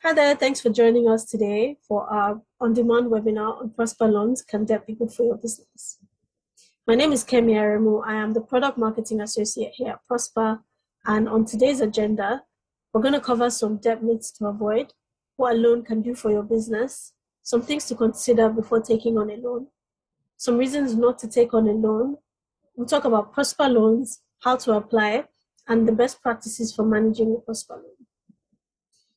Hi there, thanks for joining us today for our on-demand webinar on Prospa loans. Can debt be good for your business? My name is Kemi Aremu. I am the Product Marketing Associate here at Prospa. And on today's agenda, we're going to cover some debt myths to avoid, what a loan can do for your business, some things to consider before taking on a loan, some reasons not to take on a loan. We'll talk about Prospa loans, how to apply, and the best practices for managing a Prospa loan.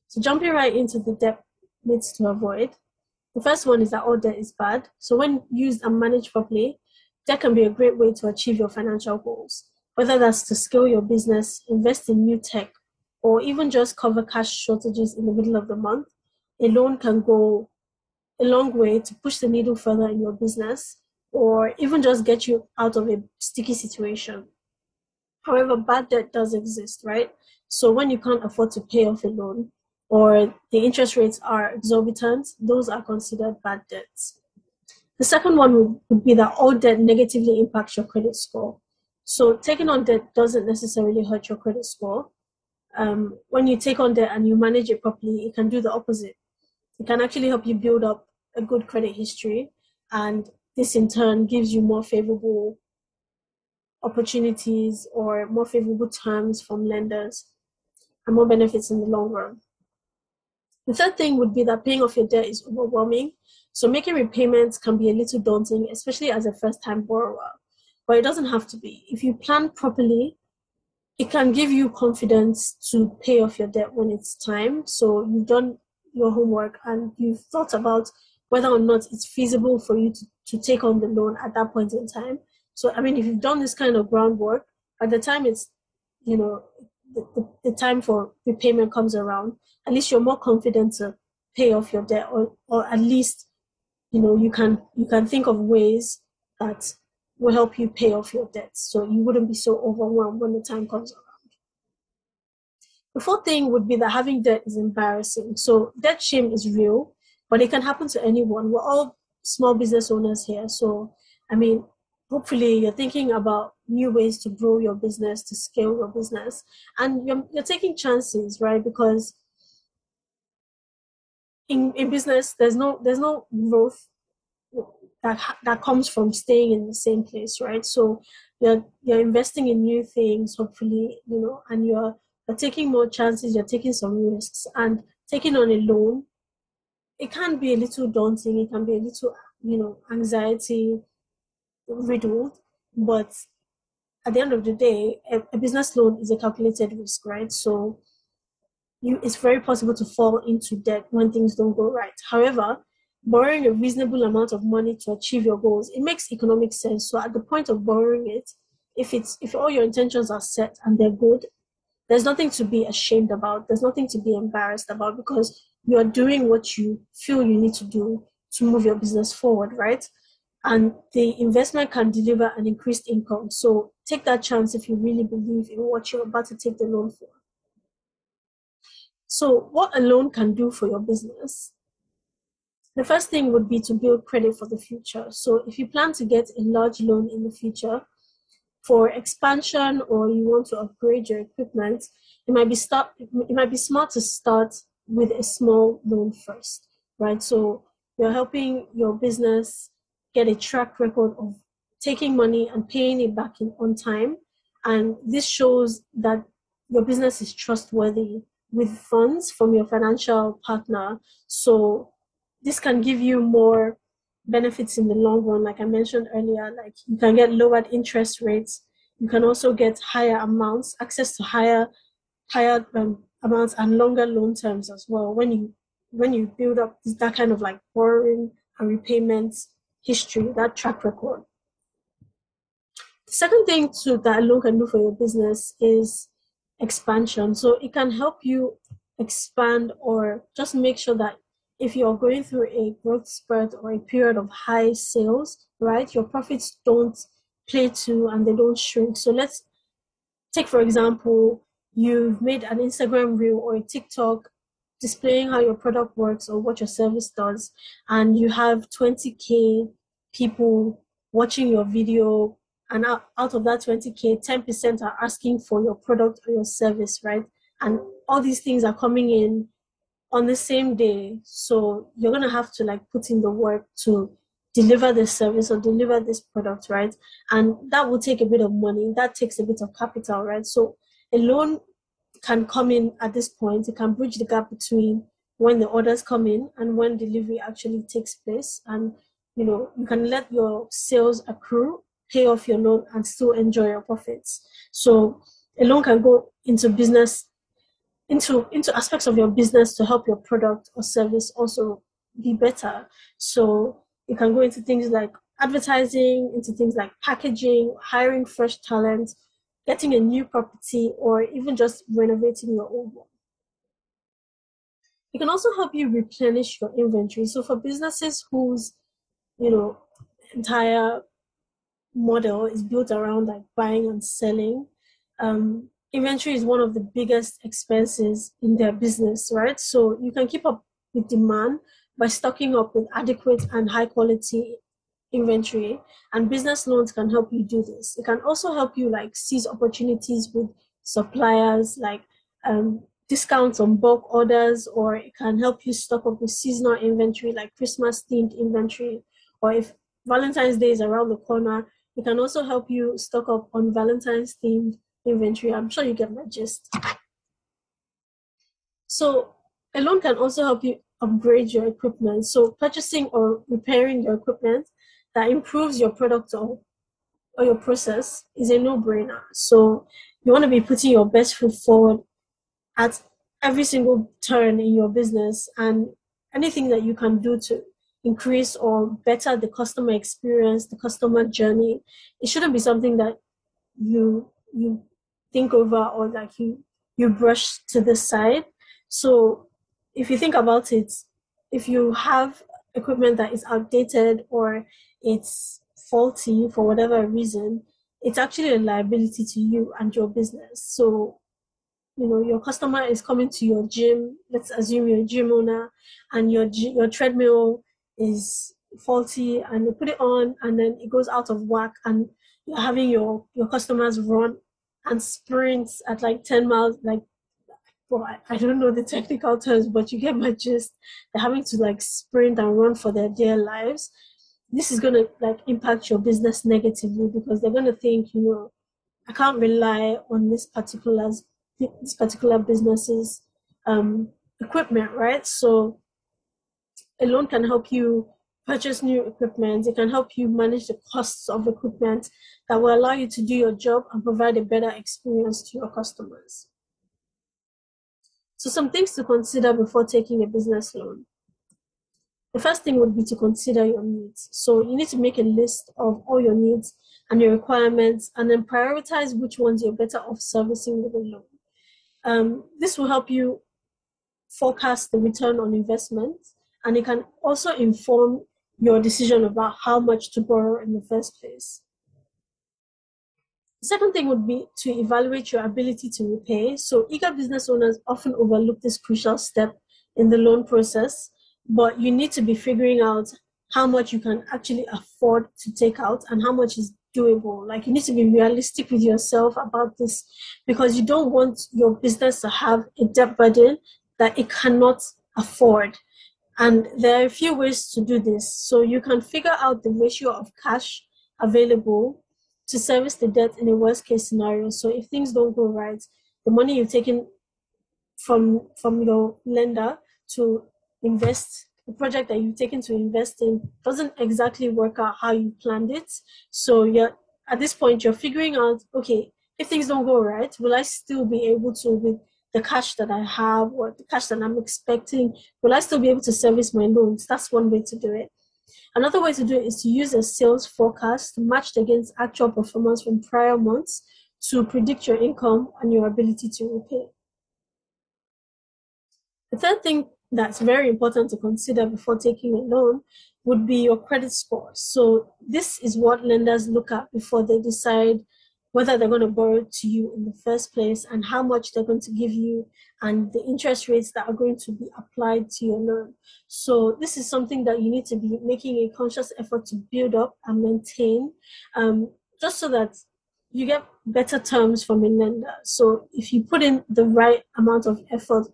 So jumping right into the debt myths to avoid. The first one is that all debt is bad. So when used and managed properly, debt can be a great way to achieve your financial goals, whether that's to scale your business, invest in new tech, or even just cover cash shortages in the middle of the month. A loan can go a long way to push the needle further in your business, or even just get you out of a sticky situation. However, bad debt does exist, right? So when you can't afford to pay off a loan, or the interest rates are exorbitant, those are considered bad debts. The second one would be that all debt negatively impacts your credit score. So taking on debt doesn't necessarily hurt your credit score. When you take on debt and you manage it properly, it can do the opposite. It can actually help you build up a good credit history, and this in turn gives you more favorable opportunities or more favorable terms from lenders and more benefits in the long run. The third thing would be that paying off your debt is overwhelming. So making repayments can be a little daunting, especially as a first-time borrower. But it doesn't have to be. If you plan properly, it can give you confidence to pay off your debt when it's time. So you've done your homework and you've thought about whether or not it's feasible for you to take on the loan at that point in time. So, I mean, if you've done this kind of groundwork, by the time it's, the time for repayment comes around, at least you're more confident to pay off your debt, or at least, you can think of ways that will help you pay off your debt. So you wouldn't be so overwhelmed when the time comes around. The fourth thing would be that having debt is embarrassing. So debt shame is real, but it can happen to anyone. We're all small business owners here. So, I mean, hopefully you're thinking about new ways to grow your business, to scale your business, and you're taking chances, right? Because in business, there's no growth that comes from staying in the same place, right? So you're investing in new things, hopefully, and you're taking more chances, you're taking some risks, and taking on a loan, it can be a little daunting, it can be a little, anxiety riddled, but at the end of the day, a business loan is a calculated risk, right? So it's very possible to fall into debt when things don't go right. However, borrowing a reasonable amount of money to achieve your goals, it makes economic sense. So at the point of borrowing it, if all your intentions are set and they're good, there's nothing to be ashamed about. There's nothing to be embarrassed about, because you are doing what you feel you need to do to move your business forward, right? And the investment can deliver an increased income. So take that chance if you really believe in what you're about to take the loan for. So what a loan can do for your business? The first thing would be to build credit for the future. So if you plan to get a large loan in the future for expansion, or you want to upgrade your equipment, it might be smart to start with a small loan first, right? So you're helping your business get a track record of taking money and paying it back on time. And this shows that your business is trustworthy with funds from your financial partner. So this can give you more benefits in the long run. Like I mentioned earlier, like you can get lowered interest rates. You can also get higher amounts, access to higher amounts and longer loan terms as well. When you build up that kind of like borrowing and repayments history, that track record. The second thing that a loan can do for your business is expansion. So it can help you expand, or just make sure that if you're going through a growth spurt or a period of high sales, right, your profits don't plateau and they don't shrink. So let's take, for example, you've made an Instagram reel or a TikTok displaying how your product works or what your service does, and you have 20K people watching your video, and out of that 20K, 10% are asking for your product or your service, right? And all these things are coming in on the same day. So you're going to have to like put in the work to deliver this service or deliver this product, right? And that will take a bit of money. That takes a bit of capital, right? So a loan can come in at this point. It can bridge the gap between when the orders come in and when delivery actually takes place. And, you know, you can let your sales accrue, pay off your loan, and still enjoy your profits. So a loan can go into business, into aspects of your business to help your product or service also be better. So you can go into things like advertising, into things like packaging, hiring fresh talent, getting a new property, or even just renovating your old one. It can also help you replenish your inventory. So for businesses whose, you know, entire model is built around like buying and selling, inventory is one of the biggest expenses in their business, right? So you can keep up with demand by stocking up with adequate and high quality inventory, and business loans can help you do this. It can also help you like seize opportunities with suppliers, like discounts on bulk orders, or it can help you stock up with seasonal inventory like Christmas themed inventory, or if Valentine's Day is around the corner, it can also help you stock up on Valentine's themed inventory. I'm sure you get my gist. So a loan can also help you upgrade your equipment. So purchasing or repairing your equipment that improves your product or your process is a no-brainer. So you want to be putting your best foot forward at every single turn in your business, and anything that you can do to increase or better the customer experience, the customer journey, it shouldn't be something that you think over or like you brush to the side. So if you think about it, if you have equipment that is outdated or it's faulty for whatever reason, it's actually a liability to you and your business. So, you know, your customer is coming to your gym, let's assume you're a gym owner, and your treadmill is faulty, and you put it on and then it goes out of whack, and you're having your customers run and sprint at like 10 miles, like, well, I don't know the technical terms, but you get my gist. They're having to like sprint and run for their dear lives. This is going to like impact your business negatively, because they're going to think, you know, I can't rely on this particular business's equipment, right? So a loan can help you purchase new equipment. It can help you manage the costs of equipment that will allow you to do your job and provide a better experience to your customers. So some things to consider before taking a business loan. The first thing would be to consider your needs. So you need to make a list of all your needs and your requirements, and then prioritize which ones you're better off servicing with a loan. This will help you forecast the return on investment, and it can also inform your decision about how much to borrow in the first place. The second thing would be to evaluate your ability to repay. So eager business owners often overlook this crucial step in the loan process, but you need to be figuring out how much you can actually afford to take out and how much is doable. Like, you need to be realistic with yourself about this, because you don't want your business to have a debt burden that it cannot afford. And there are a few ways to do this. So you can figure out the ratio of cash available to service the debt in a worst case scenario. So if things don't go right, the money you've taken from your lender to invest, the project that you've taken to invest in doesn't exactly work out how you planned it. So you're at this point, you're figuring out, okay, if things don't go right, will I still be able to, with the cash that I have or the cash that I'm expecting, will I still be able to service my loans? That's one way to do it. Another way to do it is to use a sales forecast matched against actual performance from prior months to predict your income and your ability to repay. The third thing that's very important to consider before taking a loan would be your credit score. So this is what lenders look at before they decide whether they're going to borrow to you in the first place, and how much they're going to give you, and the interest rates that are going to be applied to your loan. So this is something that you need to be making a conscious effort to build up and maintain, just so that you get better terms from a lender. So if you put in the right amount of effort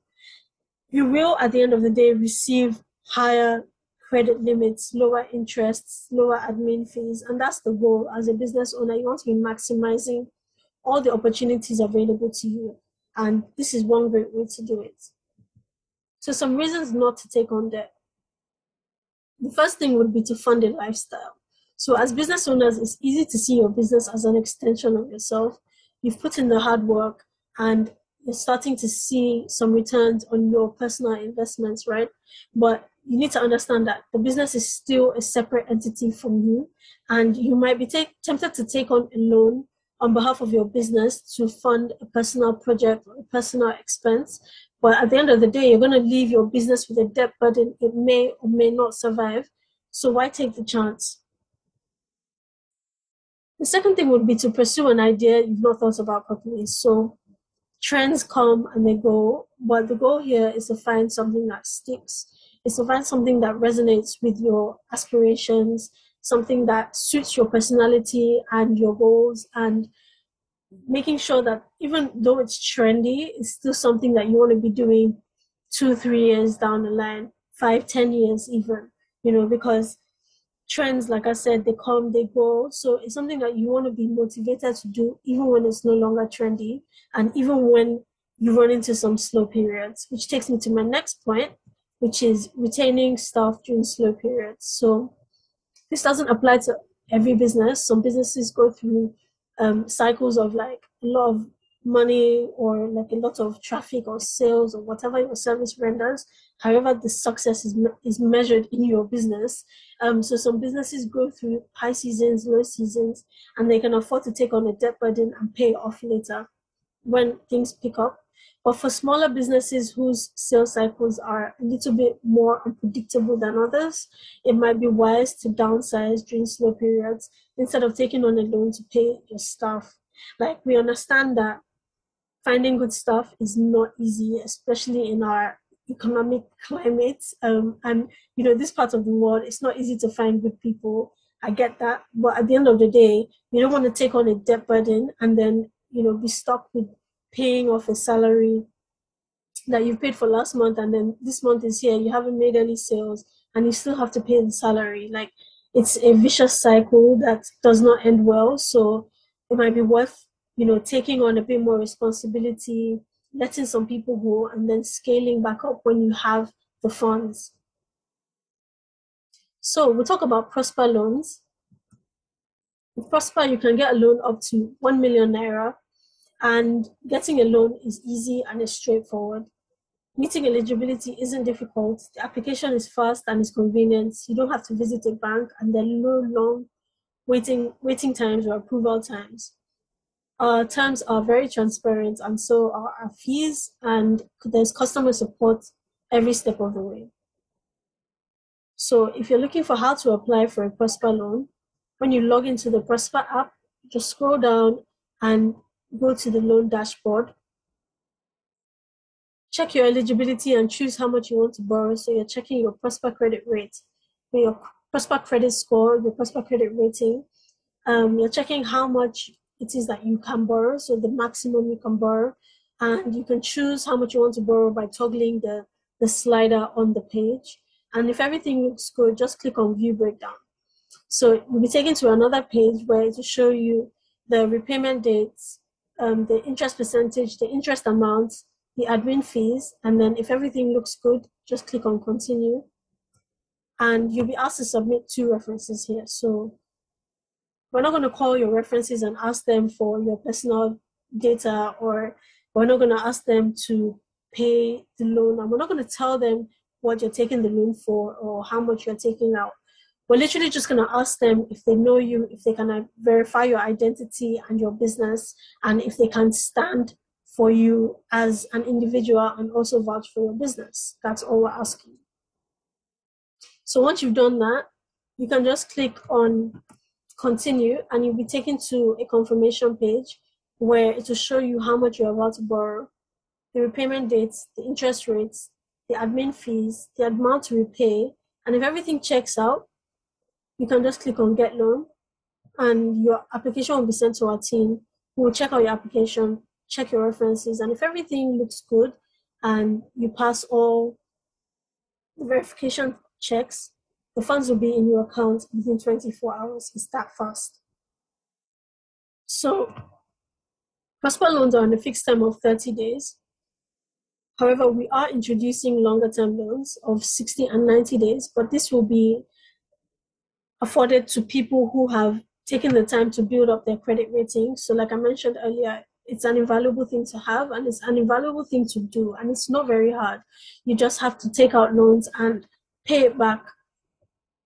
You will, at the end of the day, receive higher credit limits, lower interests, lower admin fees. And that's the goal as a business owner. You want to be maximizing all the opportunities available to you. And this is one great way to do it. So some reasons not to take on debt. The first thing would be to fund a lifestyle. So as business owners, it's easy to see your business as an extension of yourself. You've put in the hard work and you're starting to see some returns on your personal investments, right? But you need to understand that the business is still a separate entity from you, and you might be tempted to take on a loan on behalf of your business to fund a personal project or a personal expense. But at the end of the day, you're going to leave your business with a debt burden. It may or may not survive. So why take the chance? The second thing would be to pursue an idea you've not thought about properly. So trends come and they go, but the goal here is to find something that sticks. It's to find something that resonates with your aspirations, something that suits your personality and your goals, and making sure that even though it's trendy, it's still something that you want to be doing 2-3 years down the line, 5-10 years even, because trends, like I said, they come, they go. So it's something that you want to be motivated to do even when it's no longer trendy, and even when you run into some slow periods, which takes me to my next point, which is retaining staff during slow periods. So this doesn't apply to every business. Some businesses go through cycles of like a lot of money or like a lot of traffic or sales or whatever your service renders. However, the success is measured in your business. So some businesses go through high seasons, low seasons, and they can afford to take on a debt burden and pay off later when things pick up. But for smaller businesses whose sales cycles are a little bit more unpredictable than others, it might be wise to downsize during slow periods instead of taking on a loan to pay your staff. Like, we understand that finding good staff is not easy, especially in our economic climate. And this part of the world, it's not easy to find good people. I get that. But at the end of the day, you don't want to take on a debt burden and then, be stuck with paying off a salary that you've paid for last month, and then this month is here, you haven't made any sales, and you still have to pay the salary. Like, it's a vicious cycle that does not end well. So it might be worth, taking on a bit more responsibility, letting some people go, and then scaling back up when you have the funds. So we'll talk about Prospa loans. With Prospa, you can get a loan up to 1 million naira, and getting a loan is easy and is straightforward. Meeting eligibility isn't difficult. The application is fast and is convenient. You don't have to visit a bank, and there are no long waiting times or approval times. Our terms are very transparent, and so are our fees, and there's customer support every step of the way. So if you're looking for how to apply for a Prospa loan, when you log into the Prospa app, just scroll down and go to the loan dashboard. Check your eligibility and choose how much you want to borrow. So you're checking your Prospa credit rate, your Prospa credit score, your Prospa credit rating. You're checking how much it is that you can borrow, so the maximum you can borrow, and you can choose how much you want to borrow by toggling the slider on the page. And if everything looks good, just click on view breakdown. So you'll be taken to another page where it will show you the repayment dates, the interest percentage, the interest amount, the admin fees, and then if everything looks good, just click on continue. And you'll be asked to submit 2 references here. So we're not going to call your references and ask them for your personal data, or we're not going to ask them to pay the loan, and we're not going to tell them what you're taking the loan for or how much you're taking out. We're literally just going to ask them if they know you, if they can verify your identity and your business, and if they can stand for you as an individual and also vouch for your business. That's all we're asking. So once you've done that, you can just click on continue, and you'll be taken to a confirmation page where it will show you how much you're about to borrow, the repayment dates, the interest rates, the admin fees, the amount to repay, and if everything checks out, you can just click on get loan, and your application will be sent to our team who will check out your application, check your references, and if everything looks good, and you pass all the verification checks, the funds will be in your account within 24 hours. It's that fast. So Prospa loans are on a fixed term of 30 days. However, we are introducing longer term loans of 60 and 90 days, but this will be afforded to people who have taken the time to build up their credit rating. So like I mentioned earlier, it's an invaluable thing to have, and it's an invaluable thing to do, and it's not very hard. You just have to take out loans and pay it back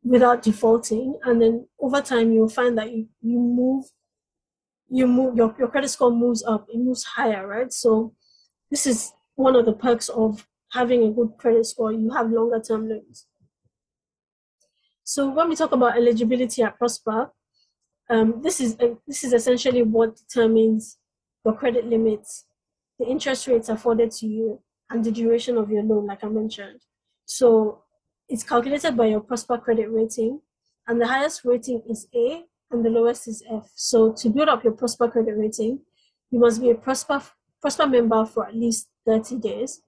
without defaulting, and then over time you'll find that your credit score moves up, it moves higher, right? So this is one of the perks of having a good credit score. You have longer term loans. So when we talk about eligibility at Prospa, this is essentially what determines your credit limits, the interest rates afforded to you, and the duration of your loan, like I mentioned. So it's calculated by your Prospa credit rating, and the highest rating is A, and the lowest is F. So to build up your Prospa credit rating, you must be a Prospa member for at least 30 days.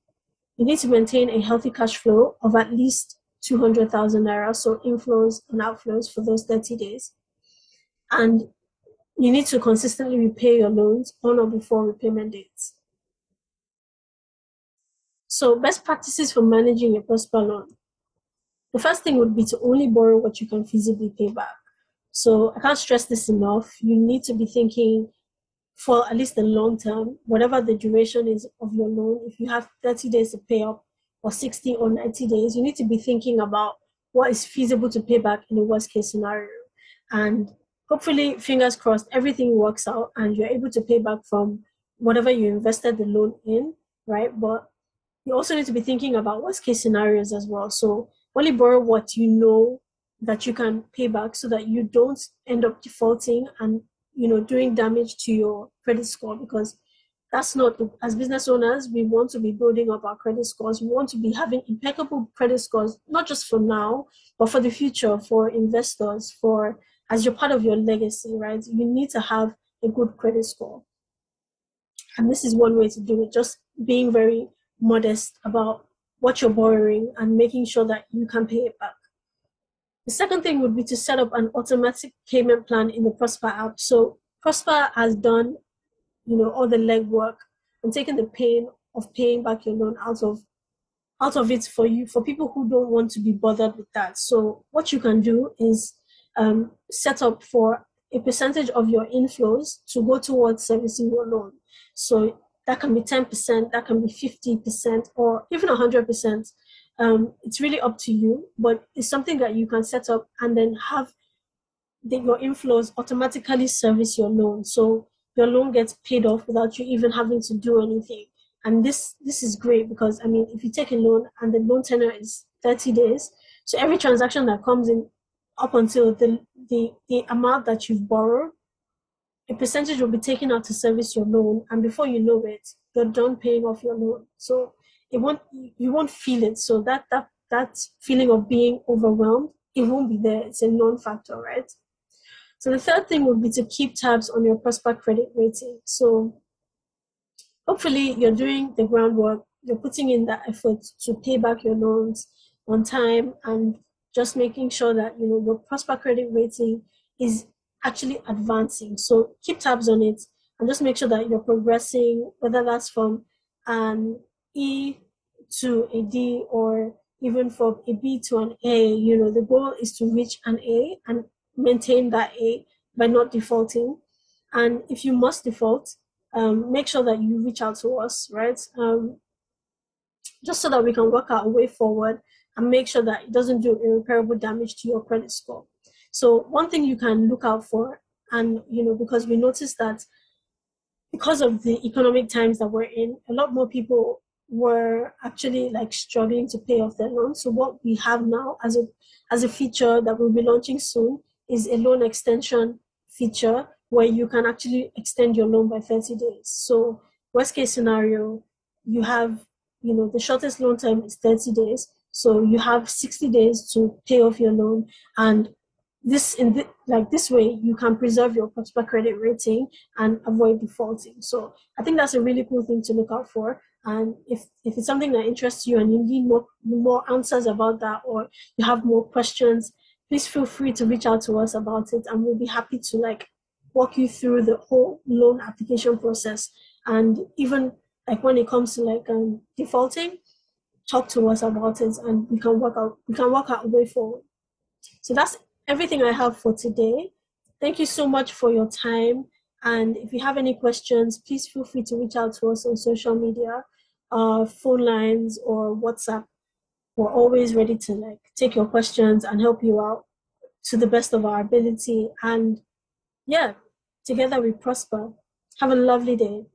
You need to maintain a healthy cash flow of at least 200,000 naira, so inflows and outflows for those 30 days. And you need to consistently repay your loans on or before repayment dates. So best practices for managing your Prospa loan. The first thing would be to only borrow what you can feasibly pay back. So I can't stress this enough. You need to be thinking for at least the long term, whatever the duration is of your loan. If you have 30 days to pay up, or 60 or 90 days, you need to be thinking about what is feasible to pay back in the worst case scenario. And hopefully, fingers crossed, everything works out and you're able to pay back from whatever you invested the loan in, right? But you also need to be thinking about worst case scenarios as well. So only borrow what you know that you can pay back so that you don't end up defaulting and doing damage to your credit score, because that's not, as business owners, we want to be building up our credit scores. We want to be having impeccable credit scores, not just for now, but for the future, for investors, for as you're part of your legacy, right? You need to have a good credit score. And this is one way to do it, just being very modest about what you're borrowing and making sure that you can pay it back. The second thing would be to set up an automatic payment plan in the Prospa app. So Prospa has done all the legwork and taking the pain of paying back your loan out of it for you, for people who don't want to be bothered with that. So what you can do is set up for a percentage of your inflows to go towards servicing your loan. So that can be 10%, that can be 50%, or even 100%. It's really up to you, but it's something that you can set up and then have your inflows automatically service your loan. So your loan gets paid off without you even having to do anything. And this is great because, if you take a loan and the loan tenure is 30 days, so every transaction that comes in up until the amount that you've borrowed, a percentage will be taken out to service your loan. And before you know it, you're done paying off your loan. So you won't feel it. So that feeling of being overwhelmed, it won't be there. It's a non-factor, right? So the third thing would be to keep tabs on your Prospa credit rating. So hopefully you're doing the groundwork, you're putting in that effort to pay back your loans on time and just making sure that your Prospa credit rating is actually advancing. So keep tabs on it and just make sure that you're progressing, whether that's from an E to a D or even from a B to an A. The goal is to reach an A and maintain that A by not defaulting. And if you must default, make sure that you reach out to us, right? Just so that we can work our way forward and make sure that it doesn't do irreparable damage to your credit score. So one thing you can look out for, and because we noticed that because of the economic times that we're in, a lot more people were actually struggling to pay off their loans. So what we have now as a feature that we'll be launching soon is a loan extension feature where you can actually extend your loan by 30 days. So worst case scenario, you have, the shortest loan time is 30 days. So you have 60 days to pay off your loan. And this way, you can preserve your Prospa credit rating and avoid defaulting. So I think that's a really cool thing to look out for. And if it's something that interests you and you need more answers about that, or you have more questions, please feel free to reach out to us about it, and we'll be happy to like walk you through the whole loan application process. And even like when it comes to like defaulting, talk to us about it, and we can work out a way forward. So that's everything I have for today. Thank you so much for your time. And if you have any questions, please feel free to reach out to us on social media, phone lines, or WhatsApp. We're always ready to like take your questions and help you out to the best of our ability. And yeah, together we prosper. Have a lovely day.